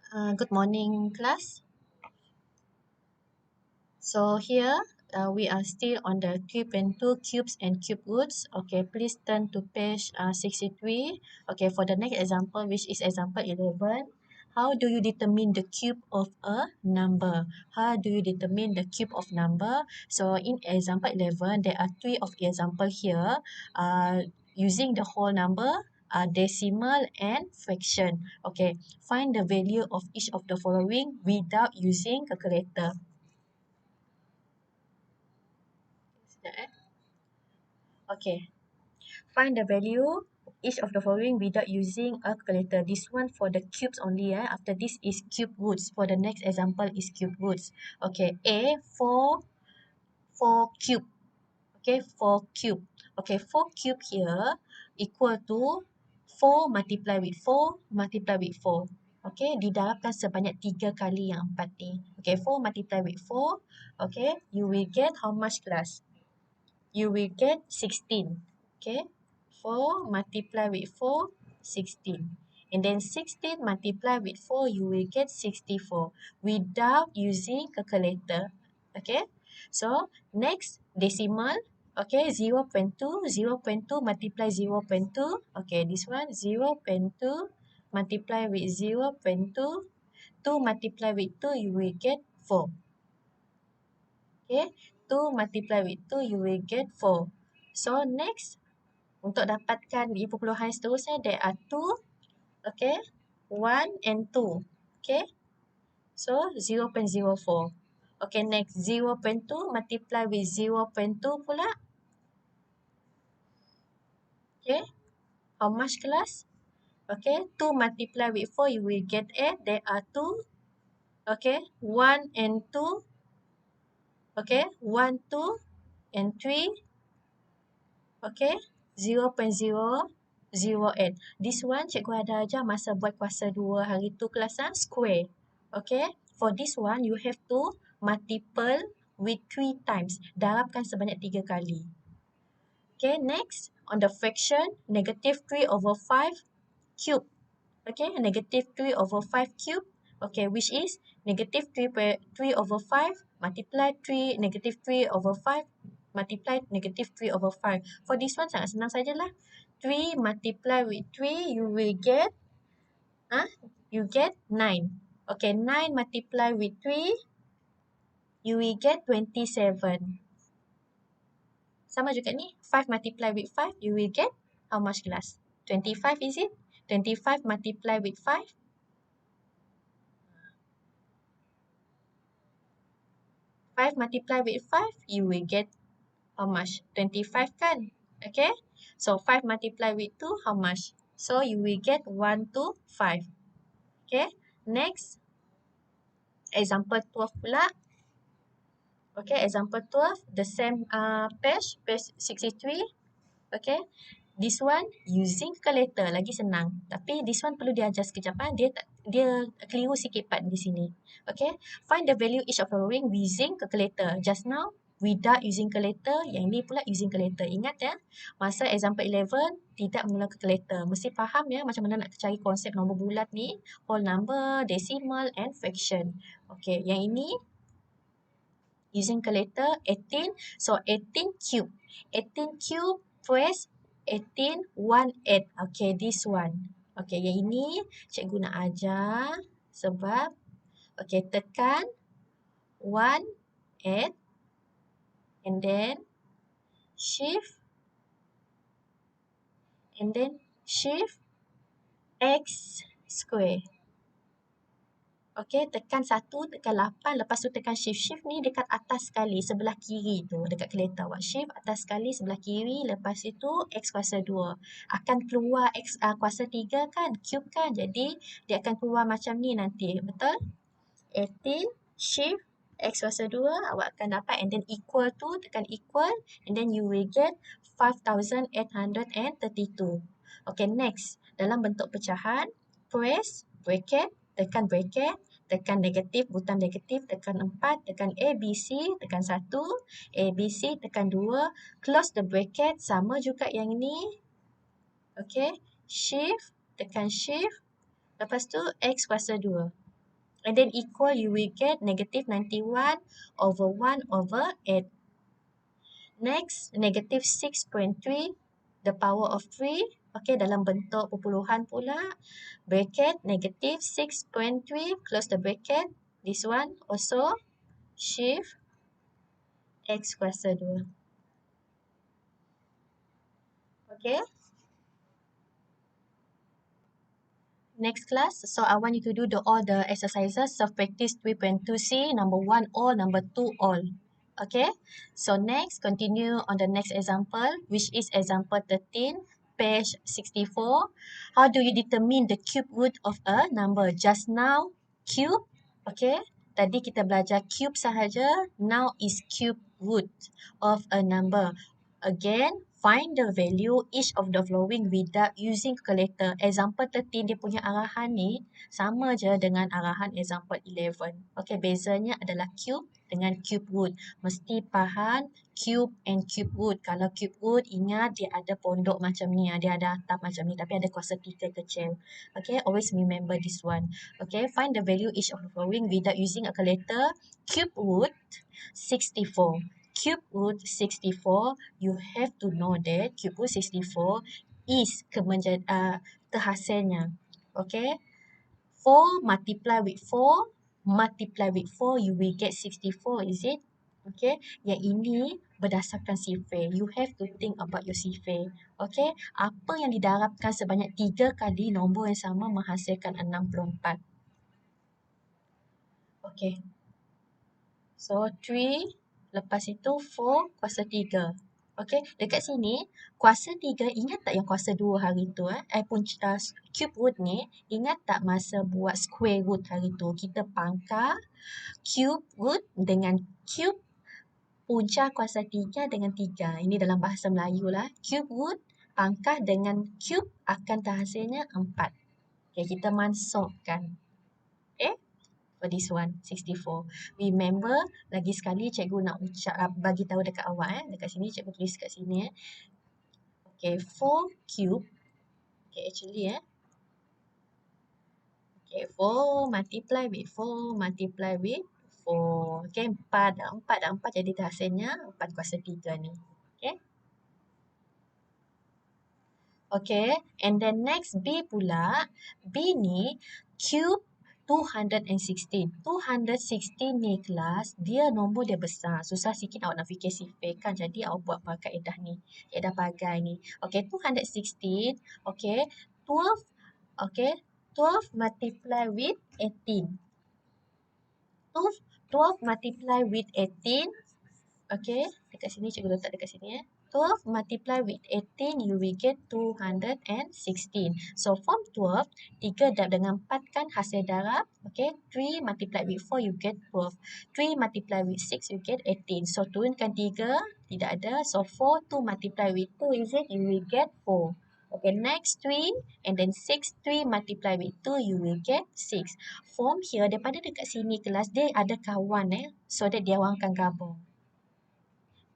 Good morning, class. So here we are still on the 3.2 cubes and cube roots. Okay, please turn to page 63. Okay, for the next example, which is example 11. How do you determine the cube of a number? How do you determine the cube of number? So in example 11, there are three of the example here. Using the whole number, decimal and fraction. Okay, find the value of each of the following without using calculator. Okay, find the value each of the following without using a calculator. This one for the cubes only. After this is cube roots. For the next example is cube roots. Okay, A 4 cube. Okay, 4 cube. Okay, 4 cube here equal to 4 multiply with 4 multiply with 4. Okay, didarabkan sebanyak 3 kali yang 4 ni. Okay, 4 multiply with 4. Okay, you will get how much class? You will get 16. Okay, 4 multiply with 4, 16. And then 16 multiply with 4, you will get 64 without using calculator. Okay, so next decimal. Okay, 0.2, 0.2 multiply 0.2. Okay, this one 0.2 multiply with 0.2. 2 multiply with 2, you will get 4. Okay, 2 multiply with 2, you will get 4. So next, untuk dapatkan perpuluhan seterusnya, there are 2, okay, 1 and 2, okay. So 0.04. Okay, next 0.2 multiply with 0.2 pula. Okay, how much class? Okay, 2 multiply with 4, you will get 8. There are 2, okay, 1 and 2, okay, 1, 2 and 3, okay, 0.008. This one cikgu ada ajar masa buat kuasa 2 hari tu kelas square. Okay, for this one you have to multiple with 3 times. Darabkan sebanyak 3 kali. Okay, next on the fraction negative 3 over 5 cube. Okay, negative 3 over 5 cube. Okay, which is negative 3 over 5 multiply 3 negative 3 over 5 multiply negative 3 over 5. For this one sangat senang sajalah. 3 multiply with 3 you will get you get 9. Okay, 9 multiply with 3 you will get 27. Sama juga ni, 5 multiply with 5 you will get how much class? 25 is it? 25 multiply with 5. 5 multiply with 5, you will get how much? 25 kan? Okay. So 5 multiply with 2, how much? So you will get 1 to 5. Okay. Next, example 12 pula. Okay, example 12, the same page 63. Okay. This one using calculator, lagi senang. Tapi this one perlu diajar sekejap. Dia keliru sikit part di sini. Okay. Find the value each of the following using calculator. Just now, without using calculator. Yang ni pula using calculator. Ingat ya, masa example 11, tidak menggunakan calculator. Mesti faham ya macam mana nak cari konsep nombor bulat ni. Whole number, decimal and fraction. Okay, yang ini using calculator 18. So 18 cube. 18 cube press 18 18. Okay, this one. Okay, yang ini cikgu nak ajar sebab okay, tekan 1 8 and then shift x square. Okay, tekan 1, tekan 8, lepas tu tekan shift ni dekat atas sekali, sebelah kiri tu, dekat calculator awak. Shift atas sekali, sebelah kiri, lepas itu x kuasa 2. Akan keluar x kuasa 3 kan, cube kan, jadi dia akan keluar macam ni nanti, betul? 18, shift x kuasa 2, awak akan dapat and then equal to, tekan equal, and then you will get 5,832. Okay, next, dalam bentuk pecahan, press, bracket, tekan bracket, tekan negatif, butang negatif, tekan 4, tekan ABC, tekan 1, ABC, tekan 2, close the bracket, sama juga yang ini. Okay, shift, tekan shift, lepas tu X kuasa 2. And then equal, you will get negative 91 over 1 over 8. Next, negative 6.3, the power of 3. Okay, dalam bentuk perpuluhan pula. Bracket, negative 6.3, close the bracket. This one also shift x kuasa 2. Okay. Next class, so I want you to do all the exercises. Self-practice 3.2c, number 1 all, number 2 all. Okay, so next, continue on the next example, which is example 13, page 64. How do you determine the cube root of a number? Just now, cube, okay. Tadi kita belajar cube sahaja, now is cube root of a number. Again, find the value each of the following without using calculator. Example 13 dia punya arahan ni sama je dengan arahan example 11. Okay, bezanya adalah cube dengan cube root. Mesti faham cube and cube root. Kalau cube root, ingat dia ada pondok macam ni, dia ada atap macam ni, tapi ada kuasa 3 kecil. Okay, always remember this one. Okay, find the value each of the following without using a calculator. Cube root 64. Cube root 64, you have to know that cube root 64 is terhasilnya. Okay, 4 multiply with 4, multiply with 4, you will get 64, is it? Okay, yang ini berdasarkan sifir. You have to think about your sifir. Okay, apa yang didarabkan sebanyak 3 kali nombor yang sama menghasilkan 64. Okay, so 3, lepas itu 4 kuasa 3. Okay, dekat sini kuasa 3, ingat tak yang kuasa 2 hari tu? Cube root ni, ingat tak masa buat square root hari tu? Kita pangkal cube root dengan cube punca kuasa 3 dengan 3. Ini dalam bahasa Melayu lah. Cube root pangkal dengan cube akan terhasilnya 4. Okay, kita mansuhkan. Okay. For this one, 64. Remember, lagi sekali cikgu nak bagi tahu dekat awak. Dekat sini, cikgu tulis kat sini. Okay, 4 cube. Okay, actually okay, 4 multiply with 4 multiply with 4. Okay, 4 dan 4 jadi hasilnya 4 kuasa 3 ni. Okay. Okay, and then next B pula. B ni cube 216. 216 ni kelas, dia nombor dia besar. Susah sikit awak nak fikir sifir kan. Jadi awak buat pakai kaedah ni. Kaedah pagai ni. Okay, 216. Okay, 12. Okay, 12 multiply with 18. 12 multiply with 18. Okay, dekat sini cikgu letak dekat sini 12 multiply with 18, you will get 216. So, from 12, 3 darab dengan 4 kan hasil darab. Okay, 3 multiply with 4, you get 12. 3 multiply with 6, you get 18. So, turunkan 3, tidak ada. So, 4, 2 multiply with 2, is it? You will get 4. Okay, next 3, and then 6, 3 multiply with 2, you will get 6. From here, daripada dekat sini kelas, dia ada kawan so that dia orang akan gabung.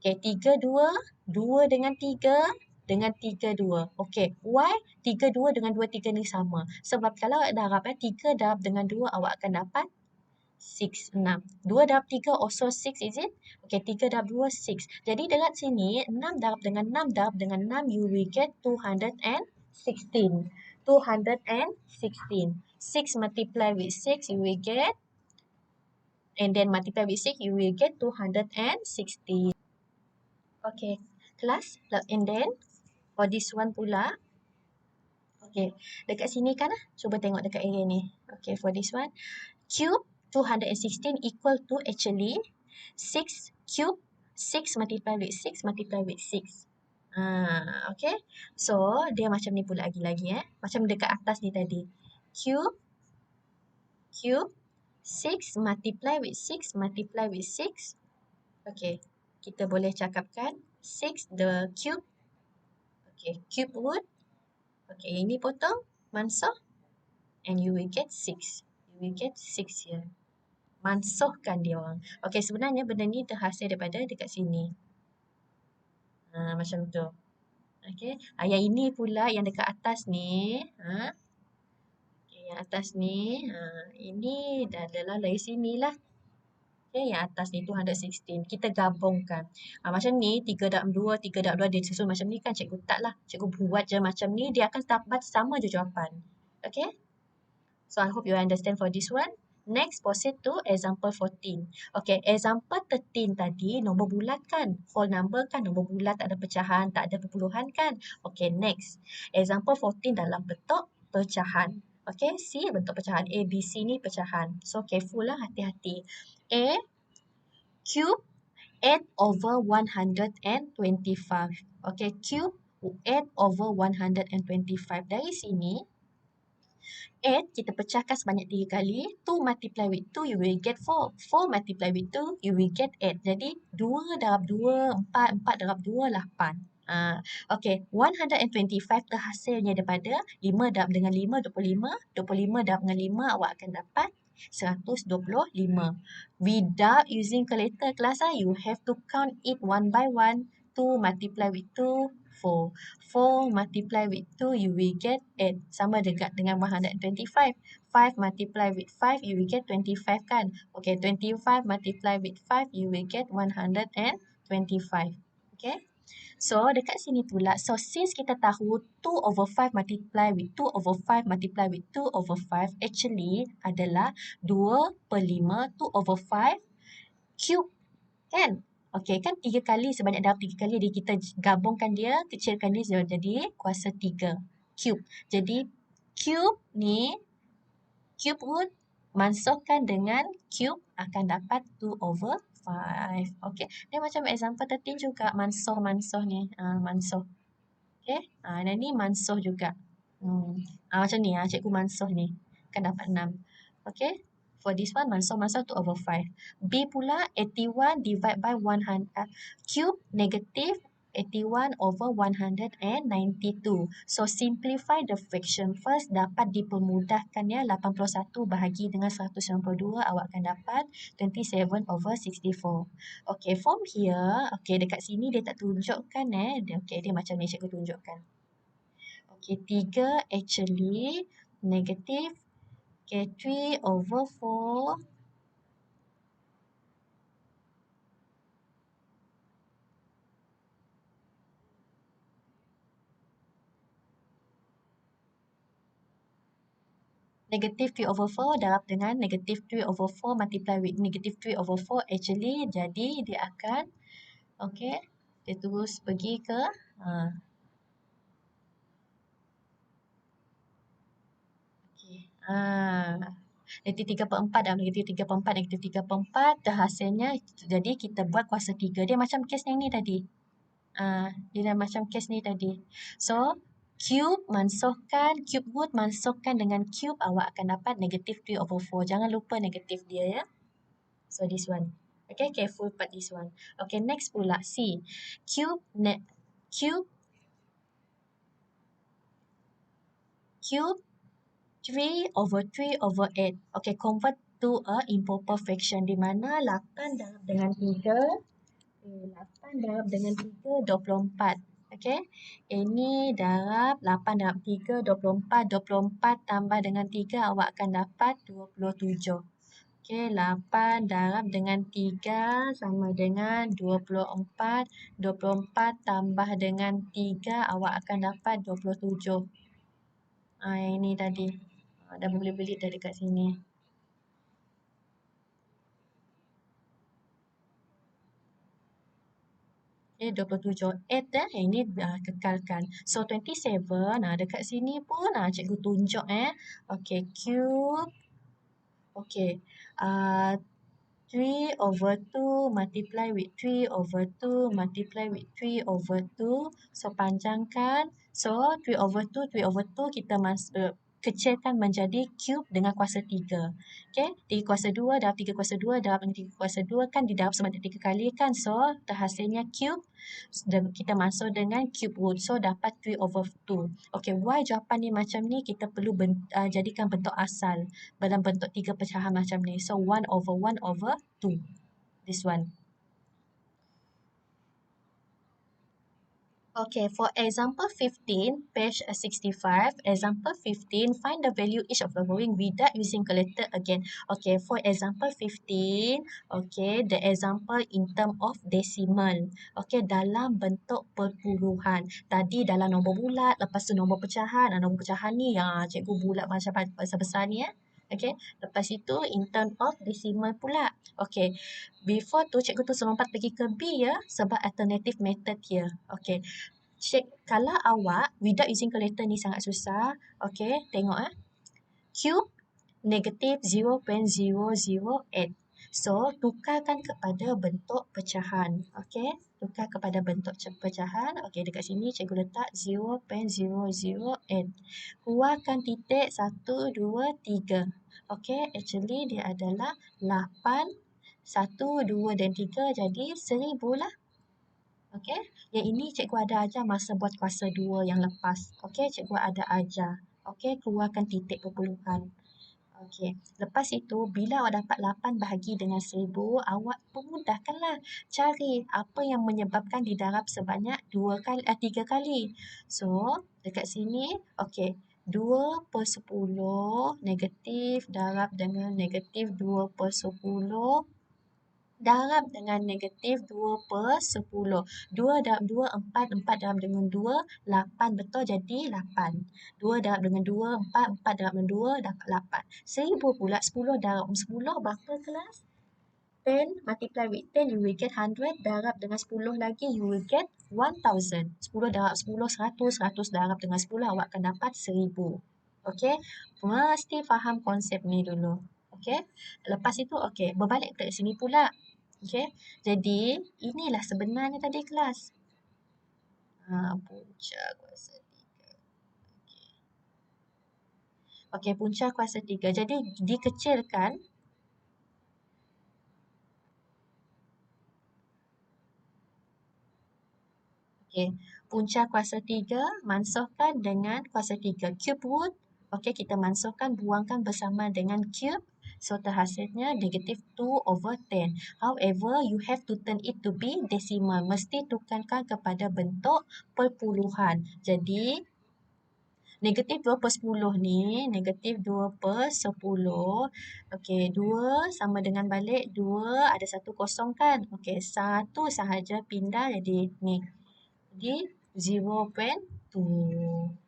Okay, 3, 2, 2 dengan 3 dengan 3, 2. Okay, why 3, 2 dengan 2, 3 ni sama? Sebab kalau awak darab 3 darab dengan 2, awak akan dapat 6, 6. 2 darab 3 also 6, is it? Okay, 3 darab 2, 6. Jadi dekat sini, 6 darab dengan 6 darab dengan 6, you will get 216. 216. 6 multiply with 6, you will get, and then multiply with 6, you will get 216. Okay, kelas, and then for this one pula. Okay, dekat sini kan cuba tengok dekat area ni. Okay, for this one, cube 216 equal to actually 6 cube 6 multiply with 6 multiply with 6. Okay, so dia macam ni pula lagi macam dekat atas ni tadi. Cube 6 multiply with 6 multiply with 6. Okay, kita boleh cakapkan 6 the cube. Okay, cube root. Okay, ini potong, mansuh. And you will get 6. You will get 6 here. Mansuhkan dia orang. Okay, sebenarnya benda ni terhasil daripada dekat sini. Macam tu. Okay, yang ini pula yang dekat atas ni. Okay, Yang atas ni, ini adalah dari sini lah. Okay, yang atas ni 216. Kita gabungkan. Macam ni, 3 dalam 2, 3 dalam 2 dia susun macam ni kan cikgu tak lah. Cikgu buat je macam ni, dia akan dapat sama je jawapan. Okay? So, I hope you understand for this one. Next, proceed to example 14. Okay, example 13 tadi nombor bulat kan? Whole number kan? Nombor bulat tak ada pecahan, tak ada perpuluhan kan? Okay, next. Example 14 dalam bentuk pecahan. Okay, C bentuk pecahan. A, B, C ni pecahan. So, careful lah, hati-hati. A, cube 8 over 125. Okay, cube 8 over 125. Dari sini, 8 kita pecahkan sebanyak 3 kali. 2 multiply with 2, you will get 4. 4 multiply with 2, you will get 8. Jadi, 2 darab 2, 4. 4 darab 2, 8. Okay, 125 terhasilnya daripada 5 darab dengan 5, 25. 25 darab dengan 5, awak akan dapat 125. Without using calculator kelas, you have to count it one by one. 2 multiply with 2, 4. 4 multiply with 2, you will get 8. Sama dekat dengan 125. 5 multiply with 5, you will get 25 kan? Okay, 25 multiply with 5, you will get 125. Okay? So, dekat sini pula, so since kita tahu 2 over 5 multiply with 2 over 5 multiply with 2 over 5 actually adalah 2 per 5, 2 over 5 cube. Kan? Okey, kan 3 kali, sebanyak dalam 3 kali, jadi kita gabungkan dia, kecilkan dia jadi kuasa 3. Cube. Jadi, cube ni, cube root, mansuhkan dengan cube akan dapat 2 over 5. Okey, dia macam example 13 juga, mansuh ni. Mansuh. Okey, dan ni mansuh juga. Macam ni, cikgu mansuh ni. Akan dapat 6. Okey. For this one, mansuh 2 over 5. B pula, 81 divide by 100. Cube negative 81 over 192. So, simplify the fraction first. Dapat dipermudahkan ya. 81 bahagi dengan 192. Awak akan dapat 27 over 64. Okay, from here. Okay, dekat sini dia tak tunjukkan Okay, dia macam ni cikgu tunjukkan. Okay, 3 actually negative. Okay, 3 over 4. Negative 3 over 4 darab dengan negative 3 over 4 multiply with negative 3 over 4 actually jadi dia akan okay, dia terus pergi ke negatif 3/4 dalam negatif 3/4, negatif 3/4 terhasilnya jadi kita buat kuasa 3. Dia macam kes yang ni tadi. Dia dah macam kes ni tadi. So, cube mansuhkan, cube root mansuhkan dengan cube, awak akan dapat negatif 3 over 4. Jangan lupa negatif dia ya. So, this one. Okay, careful part this one. Okay, next pula C. Cube 3 over 3 over 8. Okay, convert to a improper fraction di mana 8 darab dengan 3. 8 darab dengan 3, 24. Okay, ini darab 8 darab 3, 24. 24 tambah dengan 3, awak akan dapat 27. Okay, 8 darab dengan 3 sama dengan 24. 24 tambah dengan 3, awak akan dapat 27. Yang ini tadi. Dah boleh beli dah dekat sini. Okay, 27. 8 ini kekalkan. So, 27. Dekat sini pun cikgu tunjuk Okay, cube. Okay. 3 over 2 multiply with 3 over 2 multiply with 3 over 2. So, panjangkan. So, 3 over 2, 3 over 2 kita kecilkan menjadi cube dengan kuasa 3. Okay, 3 kuasa 2 darab 3 kuasa 2 darab dengan 3 kuasa 2 kan didarab sebanyak 3 kali kan. So, terhasilnya cube. Kita masuk dengan cube root. So, dapat 3 over 2. Okay, why jawapan ni macam ni? Kita perlu jadikan bentuk asal dalam bentuk 3 pecahan macam ni. So, 1 over 1 over 2. This one. Okay, for example 15, page 65, example 15, find the value each of the following without using calculator again. Okay, for example 15, okay, the example in term of decimal. Okay, dalam bentuk perpuluhan. Tadi dalam nombor bulat, lepas tu nombor pecahan. Nombor pecahan ni yang cikgu bulat macam besar-besar ni. Okay, lepas itu in term of decimal pula. Okay, before tu cikgu tu selompat pergi ke B ya, sebab alternative method here. Okay, check kalau awak without using calculator ni sangat susah. Okay, tengok cube negatif 0.008. So, tukarkan kepada bentuk pecahan. Okay, tukar kepada bentuk pecahan. Okay, dekat sini cikgu letak 0.008. Keluarkan titik 1, 2, 3. Okay, actually dia adalah 8, 1, 2 dan 3 jadi 1000 lah. Okey, yang ini cikgu ada ajar masa buat kuasa 2 yang lepas. Okey, cikgu ada ajar. Okey, keluarkan titik perpuluhan. Okey, lepas itu bila awak dapat 8 bahagi dengan 1000, awak pemudahkanlah cari apa yang menyebabkan didarab sebanyak 3 kali. So, dekat sini, okey, 2/10 negatif darab dengan negatif 2/10 darab dengan negatif 2/10. 2 darab 2, 4. 4 darab dengan 2, 8. Betul, jadi 8. 2 darab dengan 2, 4. 4 darab dengan 2, dapat 8. 1000 pula, 10 darab 10 berapa kelas? 10 multiply with 10, you will get 100. Darab dengan 10 lagi, you will get 1000. 10 darab 10, 100. 100 darab dengan 10, awak akan dapat 1000. Okey, mesti faham konsep ni dulu. Okey, lepas itu, okey, berbalik ke sini pula. Okey, jadi inilah sebenarnya tadi kelas. Punca kuasa 3. Okey, punca kuasa 3. Jadi dikecilkan. Okey, punca kuasa 3 mansuhkan dengan kuasa 3. Cube root, okey, kita mansuhkan, buangkan bersama dengan cube. So, terhasilnya negatif 2/10. However, you have to turn it to be decimal. Mesti tukarkan kepada bentuk perpuluhan. Jadi, negatif 2/10 ni, negatif 2/10. Okey, 2 sama dengan balik 2, ada 1 kosong kan? Okey, 1 sahaja pindah jadi ni. Jadi 0.2.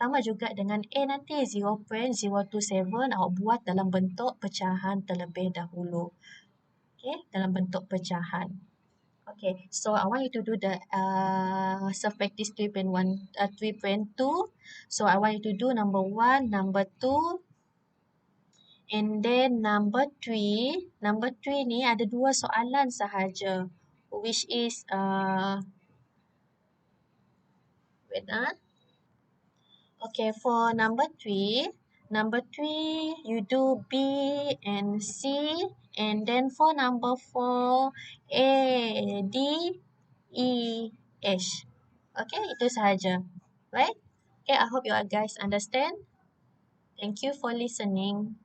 Sama juga dengan A nanti 0.027 awak buat dalam bentuk pecahan terlebih dahulu. Okay, dalam bentuk pecahan. Okay, so I want you to do the self practice 3.1, 3.2. So I want you to do number 1, number 2, and then number 3. Number 3 ni ada 2 soalan sahaja, which is wait okay, for number 3 you do B and C, and then for number 4 A, D, E, H. Okay, itu sahaja. Right? Okay, I hope you guys understand. Thank you for listening.